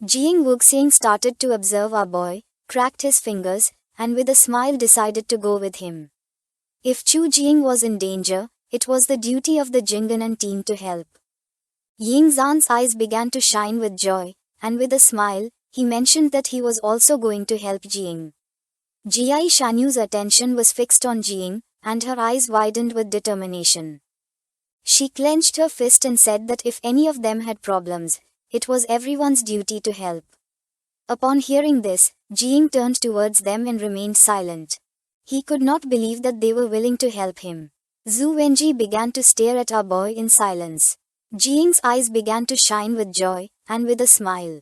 Jiang Wuxiang started to observe our boy, cracked his fingers, and with a smile decided to go with him. If Chu Jiang was in danger, it was the duty of the Jinganan team to help. Ying Zan's eyes began to shine with joy, and with a smile, he mentioned that he was also going to help Jiang. Jia Shanyu's attention was fixed on Jiang, and her eyes widened with determination. She clenched her fist and said that if any of them had problems, it was everyone's duty to help. Upon hearing this, Jiang turned towards them and remained silent. He could not believe that they were willing to help him. Zhu Wenji began to stare at our boy in silence. Jiang's eyes began to shine with joy, and with a smile.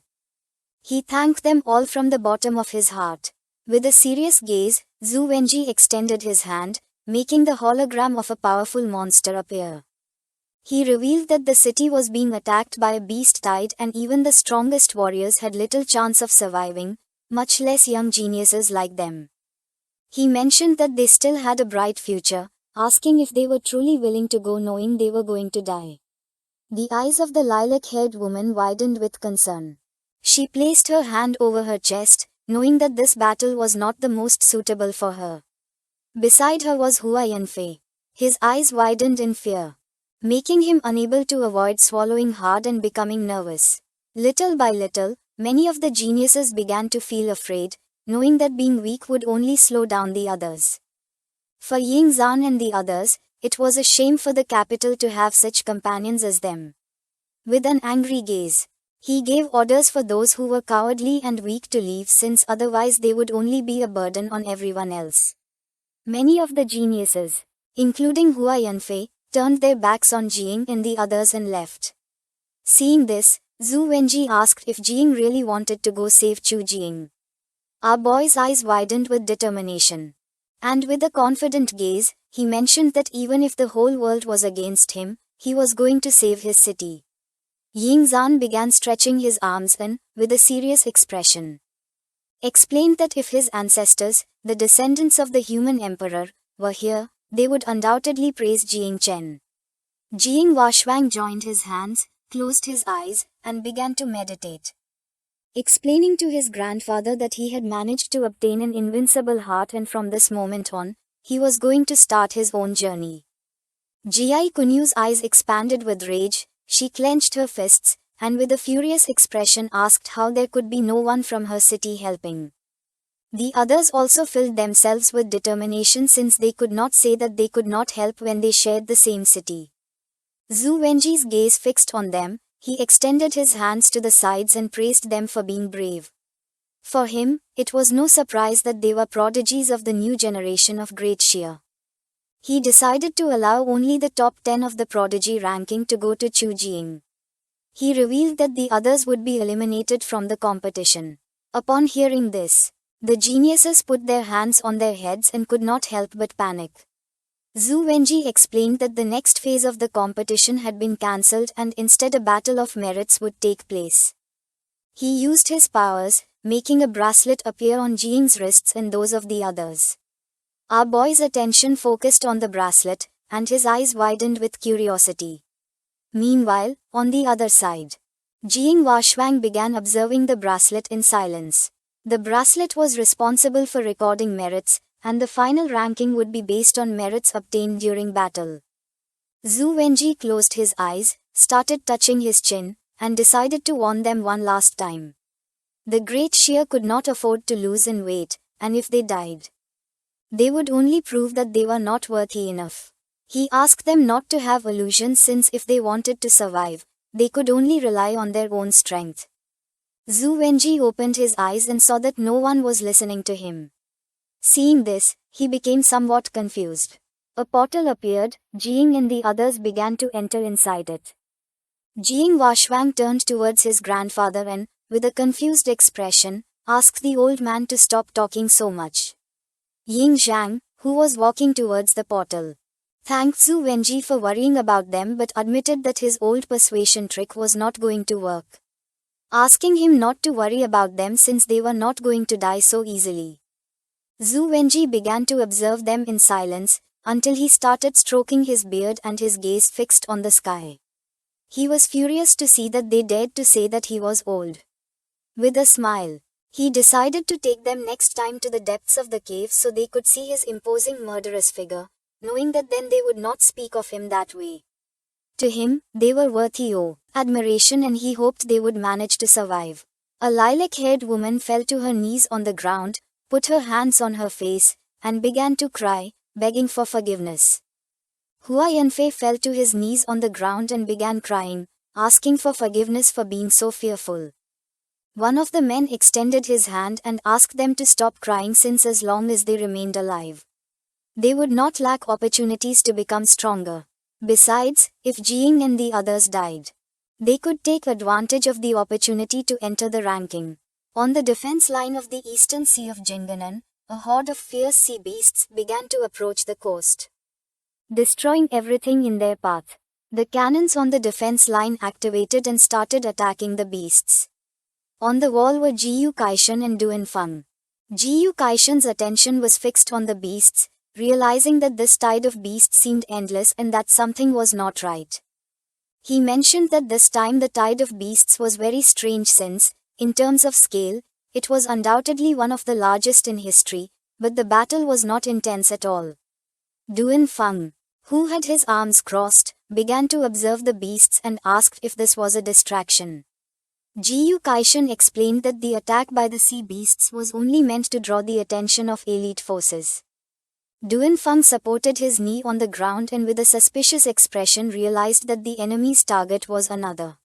He thanked them all from the bottom of his heart. With a serious gaze, Zhu Wenji extended his hand, making the hologram of a powerful monster appear. He revealed that the city was being attacked by a beast tide and even the strongest warriors had little chance of surviving, much less young geniuses like them. He mentioned that they still had a bright future, asking if they were truly willing to go knowing they were going to die. The eyes of the lilac-haired woman widened with concern. She placed her hand over her chest, knowing that this battle was not the most suitable for her. Beside her was Hua Yanfei. His eyes widened in fear, making him unable to avoid swallowing hard and becoming nervous. Little by little, many of the geniuses began to feel afraid, knowing that being weak would only slow down the others. For Ying Zan and the others, it was a shame for the capital to have such companions as them. With an angry gaze, he gave orders for those who were cowardly and weak to leave since otherwise they would only be a burden on everyone else. Many of the geniuses, including Hua Yanfei, turned their backs on Jiang and the others and left. Seeing this, Zhu Wenji asked if Jiang really wanted to go save Chu Jiang. Our boy's eyes widened with determination. And with a confident gaze, he mentioned that even if the whole world was against him, he was going to save his city. Ying Zan began stretching his arms and, with a serious expression, explained that if his ancestors, the descendants of the human emperor, were here, they would undoubtedly praise Jiang Chen. Jiang Washuang joined his hands, closed his eyes, and began to meditate, explaining to his grandfather that he had managed to obtain an invincible heart and from this moment on, he was going to start his own journey. Jia Kunyu's eyes expanded with rage, she clenched her fists, and with a furious expression asked how there could be no one from her city helping. The others also filled themselves with determination since they could not say that they could not help when they shared the same city. Zhu Wenji's gaze fixed on them, he extended his hands to the sides and praised them for being brave. For him, it was no surprise that they were prodigies of the new generation of great Xia. He decided to allow only the top 10 of the prodigy ranking to go to Chu Jiang. He revealed that the others would be eliminated from the competition. Upon hearing this, the geniuses put their hands on their heads and could not help but panic. Zhu Wenji explained that the next phase of the competition had been cancelled and instead a battle of merits would take place. He used his powers, making a bracelet appear on Jiang's wrists and those of the others. Our boy's attention focused on the bracelet, and his eyes widened with curiosity. Meanwhile, on the other side, Jiang Washuang began observing the bracelet in silence. The bracelet was responsible for recording merits, and the final ranking would be based on merits obtained during battle. Zhu Wenji closed his eyes, started touching his chin, and decided to warn them one last time. The great Xia could not afford to lose in weight, and if they died, they would only prove that they were not worthy enough. He asked them not to have illusions since if they wanted to survive, they could only rely on their own strength. Zhu Wenji opened his eyes and saw that no one was listening to him. Seeing this, he became somewhat confused. A portal appeared, Jiang and the others began to enter inside it. Jiang Washuang turned towards his grandfather and, with a confused expression, asked the old man to stop talking so much. Ying Zhang, who was walking towards the portal, thanked Zhu Wenji for worrying about them but admitted that his old persuasion trick was not going to work, asking him not to worry about them since they were not going to die so easily. Zhu Wenji began to observe them in silence, until he started stroking his beard and his gaze fixed on the sky. He was furious to see that they dared to say that he was old. With a smile, he decided to take them next time to the depths of the cave so they could see his imposing murderous figure, knowing that then they would not speak of him that way. To him, they were worthy of admiration and he hoped they would manage to survive. A lilac-haired woman fell to her knees on the ground, put her hands on her face, and began to cry, begging for forgiveness. Hua Yanfei fell to his knees on the ground and began crying, asking for forgiveness for being so fearful. One of the men extended his hand and asked them to stop crying since as long as they remained alive, they would not lack opportunities to become stronger. Besides, if Jiying and the others died, they could take advantage of the opportunity to enter the ranking. On the defense line of the eastern sea of Jinganan, a horde of fierce sea beasts began to approach the coast, destroying everything in their path. The cannons on the defense line activated and started attacking the beasts. On the wall were Jiyu Kaishan and Duanfeng. Jiyu Kaishan's attention was fixed on the beasts, realizing that this tide of beasts seemed endless and that something was not right. He mentioned that this time the tide of beasts was very strange since, in terms of scale, it was undoubtedly one of the largest in history, but the battle was not intense at all. Duanfeng, who had his arms crossed, began to observe the beasts and asked if this was a distraction. Jiyu Kaishan explained that the attack by the sea beasts was only meant to draw the attention of elite forces. Duanfeng supported his knee on the ground and with a suspicious expression realized that the enemy's target was another.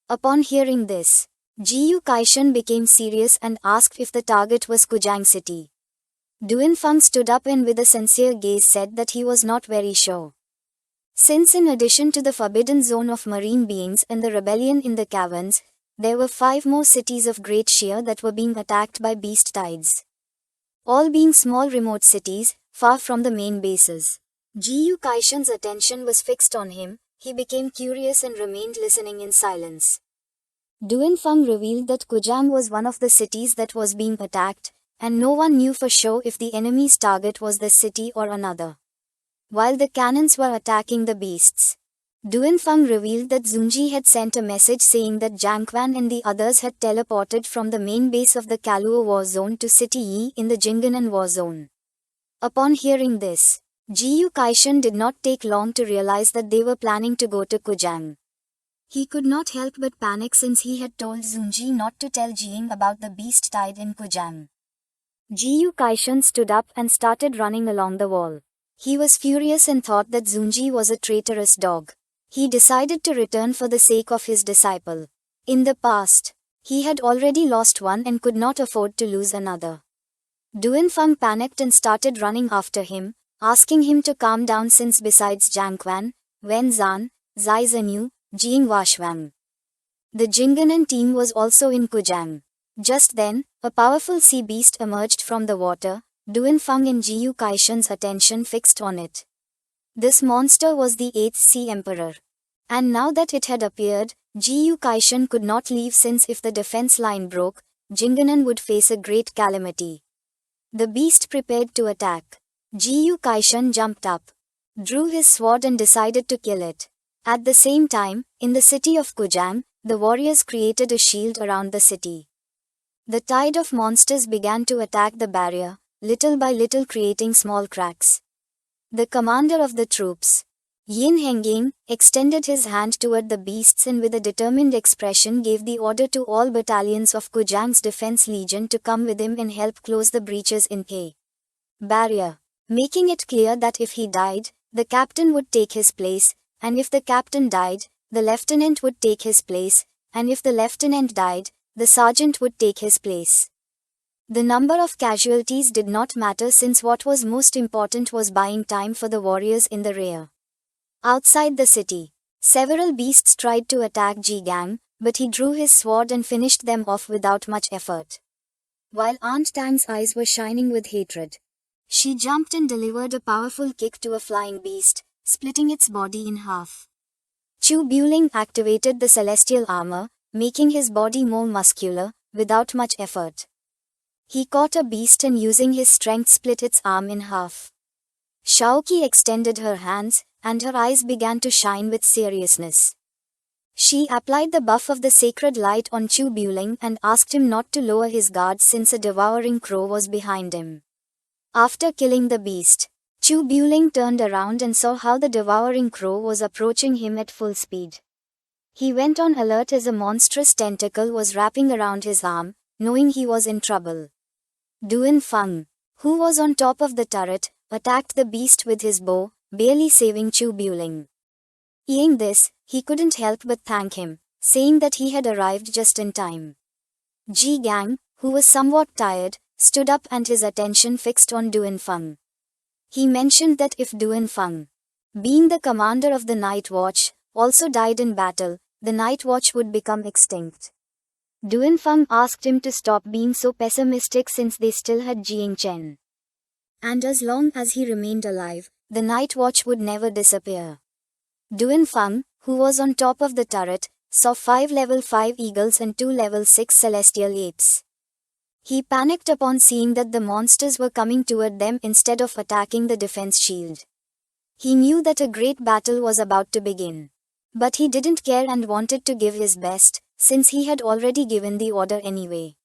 Upon hearing this, Jiyu Kaishan became serious and asked if the target was Kujang city. Duanfeng stood up and with a sincere gaze said that he was not very sure. Since in addition to the forbidden zone of marine beings and the rebellion in the caverns, there were 5 more cities of Great Shear that were being attacked by beast tides. All being small remote cities, far from the main bases. Jiyu Kaishan's attention was fixed on him, he became curious and remained listening in silence. Duanfeng revealed that Kujang was one of the cities that was being attacked, and no one knew for sure if the enemy's target was this city or another. While the cannons were attacking the beasts, Duanfeng revealed that Zunji had sent a message saying that Jiang Quan and the others had teleported from the main base of the Kaluo war zone to City Yi in the Jinganan war zone. Upon hearing this, Jiyu Kaishan did not take long to realize that they were planning to go to Kujang. He could not help but panic since he had told Zunji not to tell Jiying about the beast tide in Kujang. Jiyu Kaishan stood up and started running along the wall. He was furious and thought that Zunji was a traitorous dog. He decided to return for the sake of his disciple. In the past, he had already lost one and could not afford to lose another. Duanfeng panicked and started running after him, asking him to calm down since besides Jiang Quan, Wen Zan, Zai Zhenyu, Jiying Washwang, the Jinganan team was also in Kujang. Just then, a powerful sea beast emerged from the water, Duanfeng and Jiyu Kaishan's attention fixed on it. This monster was the 8th Sea Emperor. And now that it had appeared, Jiyu Kaishan could not leave since if the defense line broke, Jinganan would face a great calamity. The beast prepared to attack. Jiyu Kaishan jumped up, drew his sword and decided to kill it. At the same time, in the city of Kujang, the warriors created a shield around the city. The tide of monsters began to attack the barrier, little by little creating small cracks. The commander of the troops, Yin Hengying, extended his hand toward the beasts and with a determined expression gave the order to all battalions of Kujang's defense legion to come with him and help close the breaches in K barrier, making it clear that if he died, the captain would take his place, and if the captain died, the lieutenant would take his place, and if the lieutenant died, the sergeant would take his place. The number of casualties did not matter since what was most important was buying time for the warriors in the rear. Outside the city, several beasts tried to attack Ji Gang, but he drew his sword and finished them off without much effort. While Aunt Tang's eyes were shining with hatred, she jumped and delivered a powerful kick to a flying beast, splitting its body in half. Chu Buling activated the celestial armor, making his body more muscular, without much effort. He caught a beast and using his strength split its arm in half. Shaoqi extended her hands, and her eyes began to shine with seriousness. She applied the buff of the sacred light on Chu Buling and asked him not to lower his guard since a devouring crow was behind him. After killing the beast, Chu Buling turned around and saw how the devouring crow was approaching him at full speed. He went on alert as a monstrous tentacle was wrapping around his arm, knowing he was in trouble. Duan Feng, who was on top of the turret, attacked the beast with his bow, barely saving Chu Buling. Seeing this, he couldn't help but thank him, saying that he had arrived just in time. Ji Gang, who was somewhat tired, stood up and his attention fixed on Duan Feng. He mentioned that if Duan Feng, being the commander of the Night Watch, also died in battle, the Night Watch would become extinct. Duan Feng asked him to stop being so pessimistic since they still had Jiang Chen. And as long as he remained alive, the Night Watch would never disappear. Duan Feng, who was on top of the turret, saw 5 level 5 eagles and 2 level 6 celestial apes. He panicked upon seeing that the monsters were coming toward them instead of attacking the defense shield. He knew that a great battle was about to begin. But he didn't care and wanted to give his best, since he had already given the order anyway.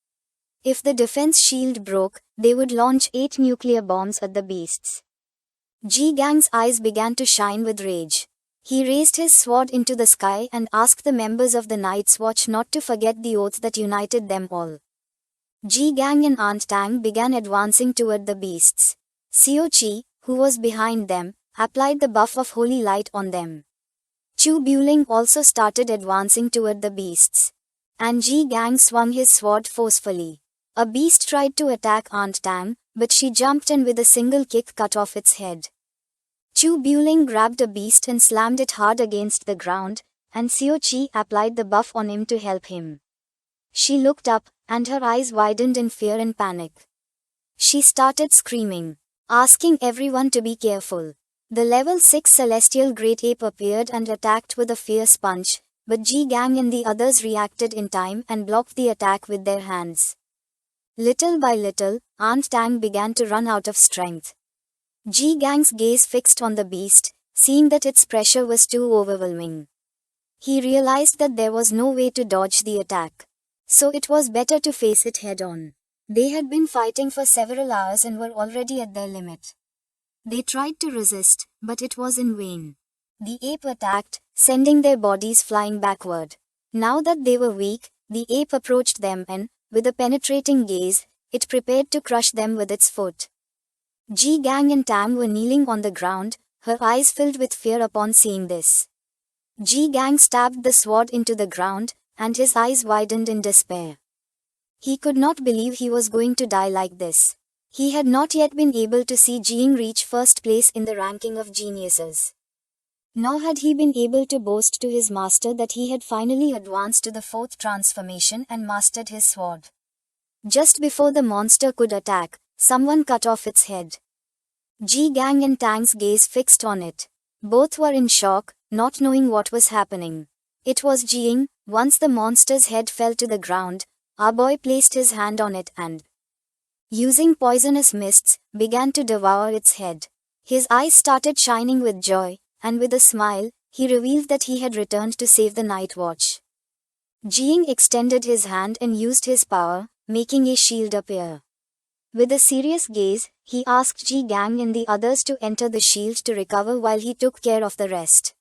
If the defense shield broke, they would launch 8 nuclear bombs at the beasts. Ji Gang's eyes began to shine with rage. He raised his sword into the sky and asked the members of the Night's Watch not to forget the oath that united them all. Ji Gang and Aunt Tang began advancing toward the beasts. Xiao Qi, who was behind them, applied the buff of holy light on them. Chu Buling also started advancing toward the beasts. And Ji Gang swung his sword forcefully. A beast tried to attack Aunt Tang, but she jumped and with a single kick cut off its head. Chu Buling grabbed a beast and slammed it hard against the ground, and Xiao Qi applied the buff on him to help him. She looked up, and her eyes widened in fear and panic. She started screaming, asking everyone to be careful. The level 6 celestial great ape appeared and attacked with a fierce punch, but Ji Gang and the others reacted in time and blocked the attack with their hands. Little by little, Aunt Tang began to run out of strength. Ji Gang's gaze fixed on the beast, seeing that its pressure was too overwhelming. He realized that there was no way to dodge the attack. So it was better to face it head-on. They had been fighting for several hours and were already at their limit. They tried to resist, but it was in vain. The ape attacked, sending their bodies flying backward. Now that they were weak, the ape approached them and, with a penetrating gaze, it prepared to crush them with its foot. Ji Gang and Tang were kneeling on the ground, her eyes filled with fear upon seeing this. Ji Gang stabbed the sword into the ground, and his eyes widened in despair. He could not believe he was going to die like this. He had not yet been able to see Jiang reach first place in the ranking of geniuses. Nor had he been able to boast to his master that he had finally advanced to the 4th transformation and mastered his sword. Just before the monster could attack, someone cut off its head. Ji Gang and Tang's gaze fixed on it. Both were in shock, not knowing what was happening. It was Jiang. Once the monster's head fell to the ground, our boy placed his hand on it and, using poisonous mists, began to devour its head. His eyes started shining with joy, and with a smile, he revealed that he had returned to save the Night Watch. Jiang extended his hand and used his power, making a shield appear. With a serious gaze, he asked Ji Gang and the others to enter the shield to recover while he took care of the rest.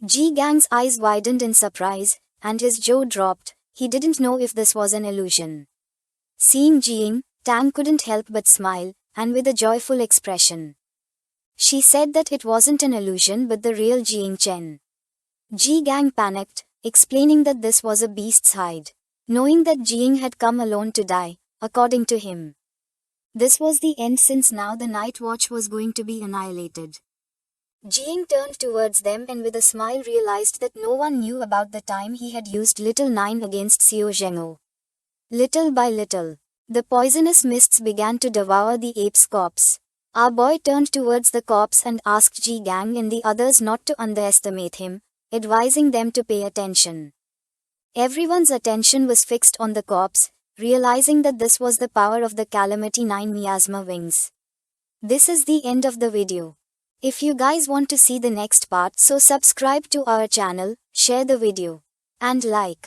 Ji Gang's eyes widened in surprise, and his jaw dropped. He didn't know if this was an illusion. Seeing Jiang, Tang couldn't help but smile, and with a joyful expression. She said that it wasn't an illusion but the real Jiang Chen. Ji Gang panicked, explaining that this was a beast's hide. Knowing that Jiang had come alone to die, according to him. This was the end since now the Night Watch was going to be annihilated. Jiang turned towards them and with a smile realized that no one knew about the time he had used Little 9 against Xiao Zhengou. Little by little, the poisonous mists began to devour the ape's corpse. Our boy turned towards the corpse and asked Ji Gang and the others not to underestimate him, advising them to pay attention. Everyone's attention was fixed on the corpse, realizing that this was the power of the Calamity 9 miasma wings. This is the end of the video. If you guys want to see the next part, so subscribe to our channel, share the video. and like.